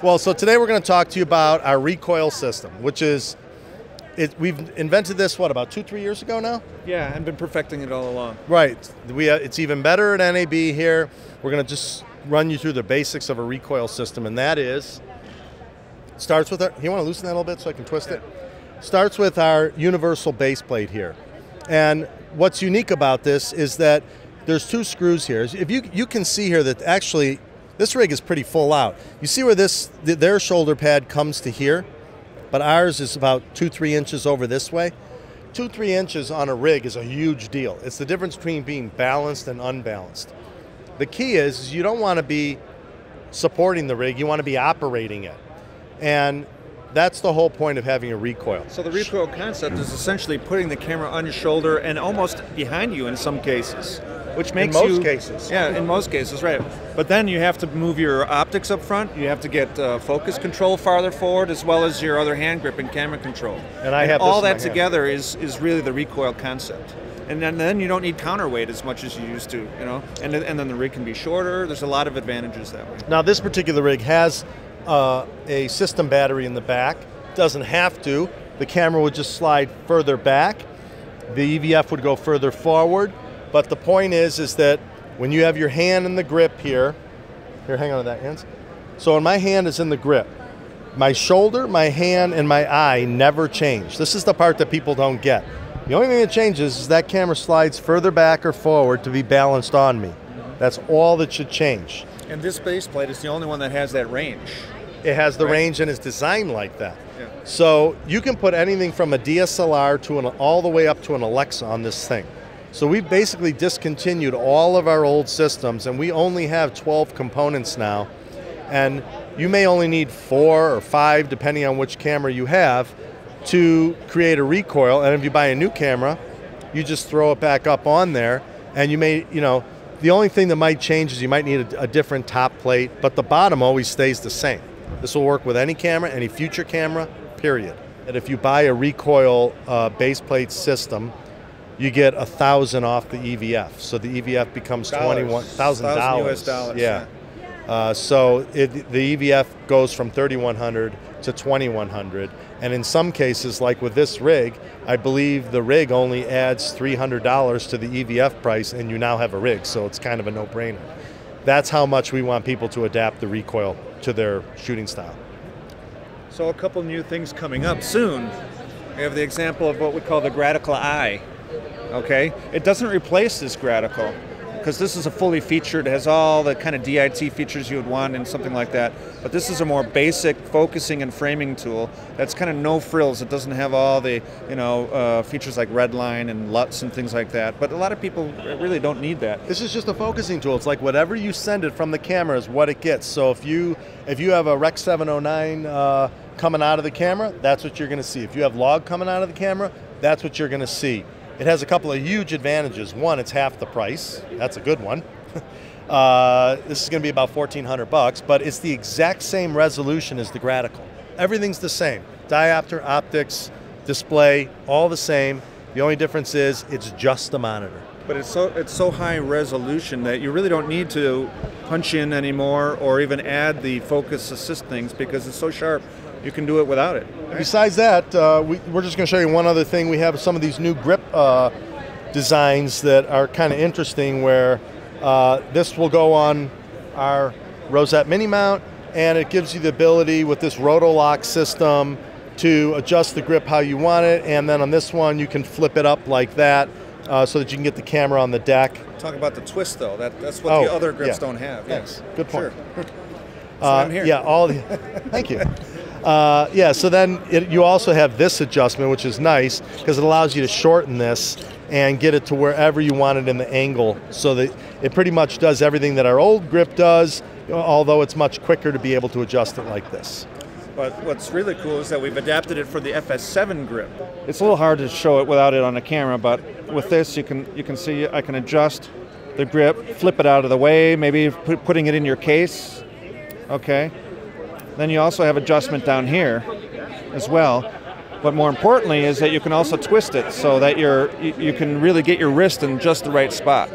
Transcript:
Well, so today we're going to talk to you about our recoil system, which is, we've invented this, what, about 2-3 years ago now? Yeah, and been perfecting it all along. Right. It's even better at NAB here. We're going to just run you through the basics of a recoil system, and that is, starts with our, you want to loosen that a little bit so I can twist it? Starts with our universal base plate here. And what's unique about this is that there's 2 screws here. If you can see here that actually this rig is pretty full out. You see where their shoulder pad comes to here, but ours is about 2-3 inches over this way. 2-3 inches on a rig is a huge deal. It's the difference between being balanced and unbalanced. The key is you don't want to be supporting the rig, you want to be operating it. And that's the whole point of having a recoil. So the recoil concept is essentially putting the camera on your shoulder and almost behind you in some cases. Which makes in most cases. Yeah, in most cases, right. But then you have to move your optics up front. You have to get focus control farther forward, as well as your other hand grip and camera control. And I have all that together is really the recoil concept. And then you don't need counterweight as much as you used to, you know. And then the rig can be shorter. There's a lot of advantages that way. Now this particular rig has a system battery in the back. Doesn't have to. The camera would just slide further back. The EVF would go further forward. But the point is that when you have your hand in the grip here, hang on to that, hands. So when my hand is in the grip, my shoulder, my hand, and my eye never change. This is the part that people don't get. The only thing that changes is that camera slides further back or forward to be balanced on me. That's all that should change. And this base plate is the only one that has that range. It has the range and is designed like that. Yeah. So you can put anything from a DSLR to all the way up to an Alexa on this thing. So we've basically discontinued all of our old systems, and we only have 12 components now. And you may only need 4 or 5, depending on which camera you have, to create a recoil. And if you buy a new camera, you just throw it back up on there, and you may, the only thing that might change is you might need a different top plate, but the bottom always stays the same. This will work with any camera, any future camera, period. And if you buy a recoil base plate system, you get $1,000 off the EVF. So the EVF becomes $21,000 US dollars. Yeah. So the EVF goes from $3,100 to $2,100. And in some cases, like with this rig, I believe the rig only adds $300 to the EVF price, and you now have a rig. So it's kind of a no-brainer. That's how much we want people to adapt the recoil to their shooting style. So a couple new things coming up soon. We have the example of what we call the Gratical Eye. Okay, it doesn't replace this Gratical because this is a fully featured, it has all the kind of DIT features you would want and something like that. But this is a more basic focusing and framing tool that's kind of no frills. It doesn't have all the features like red line and LUTs and things like that. But a lot of people really don't need that. This is just a focusing tool. It's like whatever you send it from the camera is what it gets. So if you have a Rec 709 coming out of the camera, that's what you're going to see. If you have log coming out of the camera, that's what you're going to see. It has a couple of huge advantages. One, it's half the price. That's a good one. This is going to be about $1,400, but it's the exact same resolution as the Gratical. Everything's the same. Diopter, optics, display, all the same. The only difference is it's just a monitor. But it's so high resolution that you really don't need to punch in anymore or even add the focus assist things because it's so sharp. You can do it without it. Right? Besides that, we're just going to show you one other thing. We have some of these new grip designs that are kind of interesting where this will go on our Rosette Mini Mount, and it gives you the ability with this roto-lock system to adjust the grip how you want it, and then on this one you can flip it up like that so that you can get the camera on the deck. Talk about the twist though. That's what the other grips don't have. Yes, good point. Sure. So I'm here. Yeah, thank you. So then you also have this adjustment, which is nice because it allows you to shorten this and get it to wherever you want it in the angle, so that it pretty much does everything that our old grip does, although it's much quicker to be able to adjust it like this. But what's really cool is that we've adapted it for the FS7 grip. It's a little hard to show it without it on a camera, but with this you can see I can adjust the grip, flip it out of the way, maybe putting it in your case. Okay. Then you also have adjustment down here as well. But more importantly is that you can also twist it so that you can really get your wrist in just the right spot.